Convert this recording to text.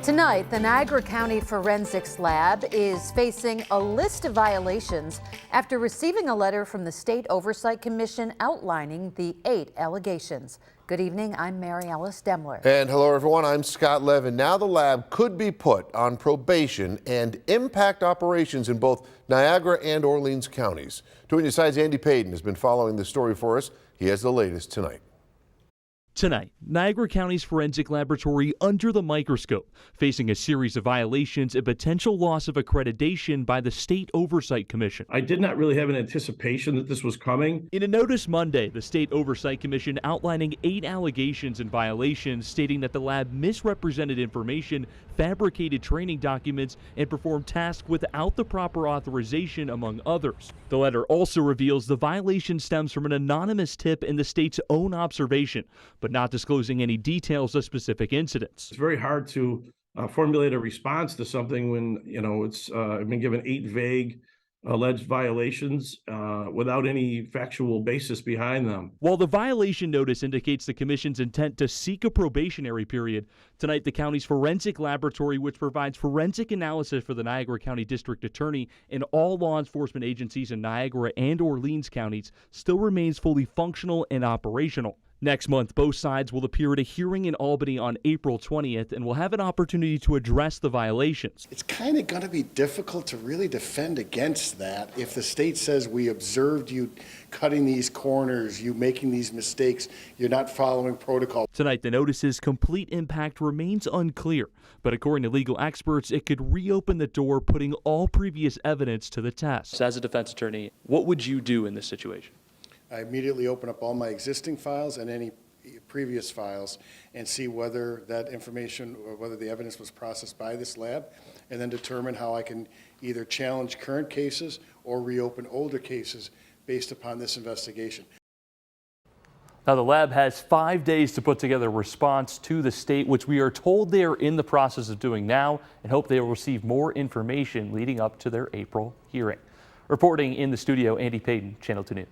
Tonight, the Niagara County Forensics Lab is facing a list of violations after receiving a letter from the State Oversight Commission outlining the 8 allegations. Good evening, I'm Mary Alice Demler. And hello everyone, I'm Scott Levin. Now the lab could be put on probation and impact operations in both Niagara and Orleans counties. 2 News Side's Andy Payton has been following this story for us. He has the latest tonight. Tonight, Niagara County's forensic laboratory under the microscope, facing a series of violations and potential loss of accreditation by the State Oversight Commission. I did not really have an anticipation that this was coming. In a notice Monday, the State Oversight Commission outlining 8 allegations and violations, stating that the lab misrepresented information, fabricated training documents, and performed tasks without the proper authorization, among others. The letter also reveals the violation stems from an anonymous tip in the state's own observation, but not disclosing any details of specific incidents. It's very hard to formulate a response to something when, it's been given 8 vague alleged violations without any factual basis behind them. While the violation notice indicates the Commission's intent to seek a probationary period, tonight the county's forensic laboratory, which provides forensic analysis for the Niagara County District Attorney and all law enforcement agencies in Niagara and Orleans counties, still remains fully functional and operational. Next month, both sides will appear at a hearing in Albany on April 20th and will have an opportunity to address the violations. It's kind of going to be difficult to really defend against that if the state says we observed you cutting these corners, you making these mistakes, you're not following protocol. Tonight, the notice's complete impact remains unclear, but according to legal experts, it could reopen the door, putting all previous evidence to the test. As a defense attorney, what would you do in this situation? I immediately open up all my existing files and any previous files and see whether that information or whether the evidence was processed by this lab, and then determine how I can either challenge current cases or reopen older cases based upon this investigation. Now, the lab has 5 days to put together a response to the state, which we are told they are in the process of doing now, and hope they will receive more information leading up to their April hearing. Reporting in the studio, Andy Payton, Channel 2 News.